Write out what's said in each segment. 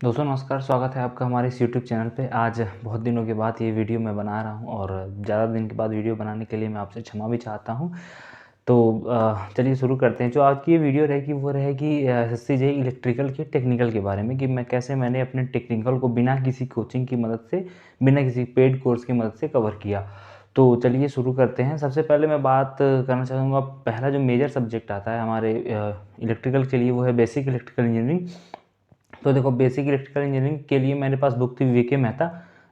दोस्तों नमस्कार, स्वागत है आपका हमारे इस यूट्यूब चैनल पे। आज बहुत दिनों के बाद ये वीडियो मैं बना रहा हूँ और ज़्यादा दिन के बाद वीडियो बनाने के लिए मैं आपसे क्षमा भी चाहता हूँ। तो चलिए शुरू करते हैं। जो आज की ये वीडियो रहेगी वो रहेगी एसएससी जेईई इलेक्ट्रिकल के टेक्निकल के बारे में कि मैंने अपने टेक्निकल को बिना किसी कोचिंग की मदद से, बिना किसी पेड कोर्स की मदद से कवर किया। तो चलिए शुरू करते हैं। सबसे पहले मैं बात करना चाहूँगा, पहला जो मेजर सब्जेक्ट आता है हमारे इलेक्ट्रिकल के लिए वो है बेसिक इलेक्ट्रिकल इंजीनियरिंग। तो देखो, बेसिक इलेक्ट्रिकल इंजीनियरिंग के लिए मेरे पास बुक थी वीके मेहता।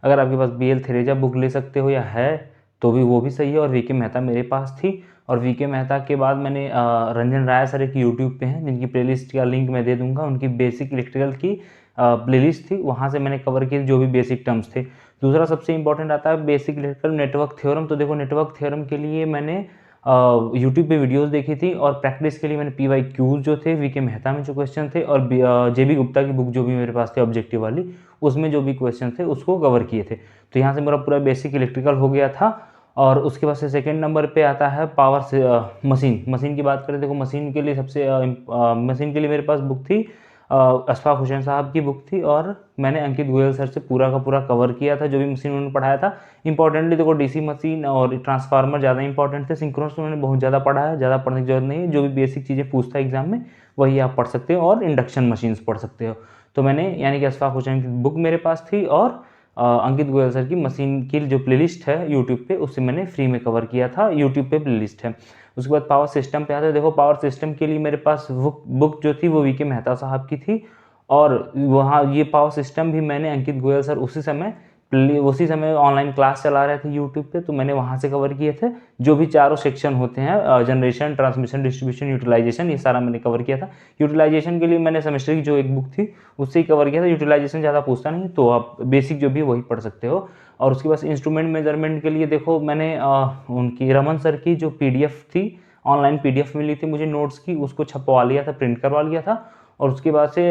अगर आपके पास बीएल थेरेजा बुक ले सकते हो या है तो भी वो भी सही है, और वीके मेहता मेरे पास थी। और वीके मेहता के बाद मैंने रंजन राय सर एक यूट्यूब पे हैं जिनकी प्लेलिस्ट का लिंक मैं दे दूंगा, उनकी बेसिक इलेक्ट्रिकल की प्लेलिस्ट थी, वहाँ से मैंने कवर किए जो भी बेसिक टर्म्स थे। दूसरा सबसे इंपॉर्टेंट आता है बेसिक इलेक्ट्रिकल नेटवर्क थ्योरम। तो देखो, नेटवर्क थ्योरम के लिए मैंने यूट्यूब पे वीडियोस देखी थी, और प्रैक्टिस के लिए मैंने PYQs जो थे वीके मेहता में जो क्वेश्चन थे, और JB गुप्ता की बुक जो भी मेरे पास थी ऑब्जेक्टिव वाली, उसमें जो भी क्वेश्चन थे उसको कवर किए थे। तो यहाँ से मेरा पूरा बेसिक इलेक्ट्रिकल हो गया था। और उसके बाद से सेकेंड नंबर पे आता है पावर से मशीन की बात करें। देखो, मशीन के लिए मशीन के लिए मेरे पास बुक थी अशफाक हुसैन साहब की बुक थी, और मैंने अंकित गोयल सर से पूरा का पूरा कवर किया था जो भी मशीन उन्होंने पढ़ाया था। इंपॉर्टेंटली देखो, डीसी मशीन और ट्रांसफार्मर ज़्यादा इंपॉर्टेंट थे। सिंक्रोनस उन्होंने बहुत ज़्यादा पढ़ा है, ज़्यादा पढ़ने की जरूरत नहीं है। जो भी बेसिक चीज़ें पूछता है एग्जाम में वही आप पढ़ सकते हो, और इंडक्शन मशीन्स पढ़ सकते हो। तो मैंने यानी कि अशफाक हुसैन की बुक मेरे पास थी, और अंकित गोयल सर की मशीन की जो प्लेलिस्ट है यूट्यूब पे, उससे मैंने फ्री में कवर किया था। यूट्यूब पे प्लेलिस्ट है। उसके बाद पावर सिस्टम पे आते हैं। देखो, पावर सिस्टम के लिए मेरे पास बुक जो थी वो वीके मेहता साहब की थी, और वहाँ ये पावर सिस्टम भी मैंने अंकित गोयल सर उसी समय ऑनलाइन क्लास चला रहे थे यूट्यूब पे, तो मैंने वहाँ से कवर किए थे। जो भी चारों सेक्शन होते हैं, जनरेशन, ट्रांसमिशन, डिस्ट्रीब्यूशन, यूटिलाइजेशन, ये सारा मैंने कवर किया था। यूटिलाइजेशन के लिए मैंने सेमेस्टर की जो एक बुक थी उससे ही कवर किया था। यूटिलाइजेशन ज़्यादा पूछता नहीं, तो आप बेसिक जो भी वही पढ़ सकते हो। और उसके बाद इंस्ट्रूमेंट मेजरमेंट के लिए देखो, मैंने उनकी रमन सर की जो PDF थी, ऑनलाइन PDF मिली थी मुझे नोट्स की, उसको छपवा लिया था, प्रिंट करवा लिया था। और उसके बाद से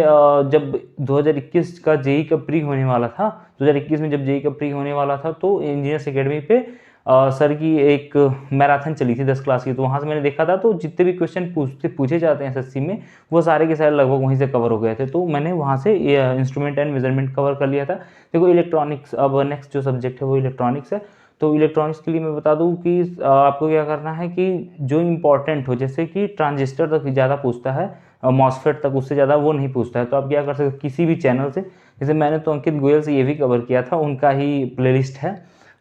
जब 2021 का जेईई का प्री होने वाला था, 2021 में जब जेईई का प्री होने वाला था, तो इंजीनियर्स एकेडमी पे सर की एक मैराथन चली थी 10 क्लास की। तो वहाँ से मैंने देखा था, तो जितने भी क्वेश्चन पूछे जाते हैं एसएससी में, वो सारे के सारे लगभग वहीं से कवर हो गए थे। तो मैंने वहाँ से इंस्ट्रूमेंट एंड मेजरमेंट कवर कर लिया था। देखो, इलेक्ट्रॉनिक्स, अब नेक्स्ट जो सब्जेक्ट है वो इलेक्ट्रॉनिक्स है। तो इलेक्ट्रॉनिक्स के लिए मैं बता दूं कि आपको क्या करना है कि जो इम्पोर्टेंट हो, जैसे कि ट्रांजिस्टर तक ज़्यादा पूछता है, मॉसफेट तक, उससे ज़्यादा वो नहीं पूछता है। तो आप क्या कर सकते हो, किसी भी चैनल से, जैसे मैंने तो अंकित गोयल से ये भी कवर किया था, उनका ही प्लेलिस्ट है,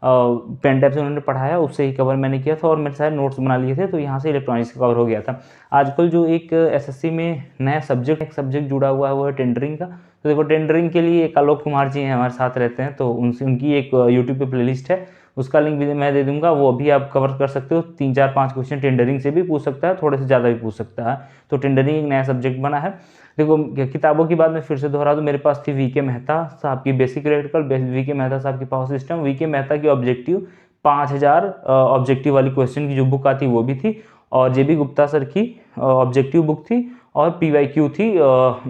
पेन टाइप से उन्होंने पढ़ाया, उससे ही कवर मैंने किया था, और मेरे सारे नोट्स बना लिए थे। तो यहाँ से इलेक्ट्रॉनिक्स का कवर हो गया था। आजकल जो एक एसएससी में नया सब्जेक्ट जुड़ा हुआ है वो है टेंडरिंग का। तो देखो, टेंडरिंग के लिए एक आलोक कुमार जी हैं, हमारे साथ रहते हैं, तो उनकी एक यूट्यूब पे प्लेलिस्ट है, उसका लिंक भी मैं दे दूंगा, वो भी आप कवर कर सकते हो। 3 4 5 क्वेश्चन टेंडरिंग से भी पूछ सकता है, थोड़े से ज़्यादा भी पूछ सकता है। तो टेंडरिंग एक नया सब्जेक्ट बना है। देखो, किताबों की बात मैं फिर से दोहरा दूँ, मेरे पास थी वीके मेहता साहब की बेसिक इलेक्ट्रिकल, वीके मेहता साहब की पावर सिस्टम, वीके मेहता की ऑब्जेक्टिव 5000 ऑब्जेक्टिव वाली क्वेश्चन की जो बुक आती वो भी थी, और JB गुप्ता सर की ऑब्जेक्टिव बुक थी, और PYQ थी,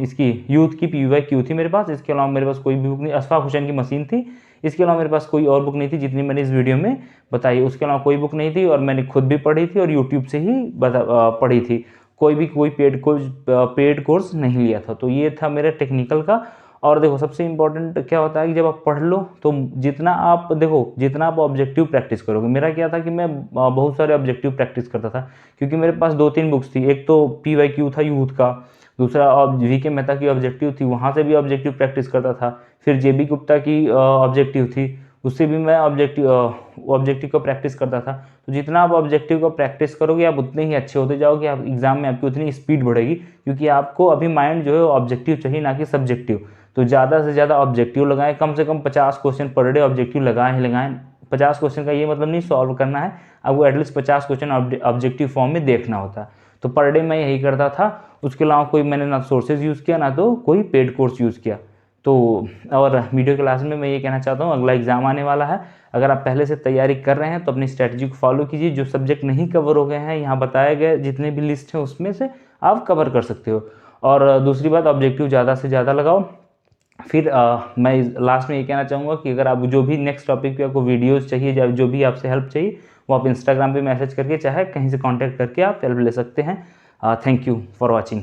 इसकी यूथ की PYQ थी मेरे पास। इसके अलावा मेरे पास कोई भी बुक नहीं। अशफाक हुसैन की मशीन थी, इसके अलावा मेरे पास कोई और बुक नहीं थी जितनी मैंने इस वीडियो में बताई। उसके अलावा कोई बुक नहीं थी, और मैंने खुद भी पढ़ी थी और यूट्यूब से ही पढ़ी थी। कोई पेड कोर्स नहीं लिया था। तो ये था मेरे टेक्निकल का। और देखो, सबसे इंपॉर्टेंट क्या होता है कि जब आप पढ़ लो तो जितना आप ऑब्जेक्टिव प्रैक्टिस करोगे। मेरा क्या था कि मैं बहुत सारे ऑब्जेक्टिव प्रैक्टिस करता था, क्योंकि मेरे पास 2 3 बुक्स थी। एक तो PYQ था यूथ का, दूसरा वीके मेहता की ऑब्जेक्टिव थी, वहाँ से भी ऑब्जेक्टिव प्रैक्टिस करता था। फिर JB गुप्ता की ऑब्जेक्टिव थी, उससे भी मैं ऑब्जेक्टिव को प्रैक्टिस करता था। तो जितना आप ऑब्जेक्टिव को प्रैक्टिस करोगे, आप उतने ही अच्छे होते जाओगे, आप एग्जाम में आपकी उतनी स्पीड बढ़ेगी, क्योंकि आपको अभी माइंड जो है ऑब्जेक्टिव चाहिए, ना कि सब्जेक्टिव। तो ज़्यादा से ज़्यादा ऑब्जेक्टिव लगाएं, कम से कम 50 क्वेश्चन पर डे ऑब्जेक्टिव लगाएं ही लगाएं। 50 क्वेश्चन का ये मतलब नहीं सॉल्व करना है, आपको एटलीस्ट 50 क्वेश्चन ऑब्जेक्टिव फॉर्म में देखना होता है। तो पर डे मैं यही करता था। उसके अलावा कोई मैंने ना सोर्सेज यूज़ किया, ना तो कोई पेड कोर्स यूज़ किया। तो और वीडियो क्लास में मैं ये कहना चाहता हूँ, अगला एग्जाम आने वाला है, अगर आप पहले से तैयारी कर रहे हैं तो अपनी स्ट्रैटेजी को फॉलो कीजिए। जो सब्जेक्ट नहीं कवर हो गए हैं, यहाँ बताए गए जितने भी लिस्ट हैं उसमें से आप कवर कर सकते हो। और दूसरी बात, ऑब्जेक्टिव ज़्यादा से ज़्यादा लगाओ। फिर मैं लास्ट में ये कहना चाहूँगा कि अगर आप जो भी नेक्स्ट टॉपिक पे आपको वीडियोस चाहिए या जो भी आपसे हेल्प चाहिए, वो आप इंस्टाग्राम पे मैसेज करके चाहे कहीं से कांटेक्ट करके आप हेल्प ले सकते हैं। Thank you for watching.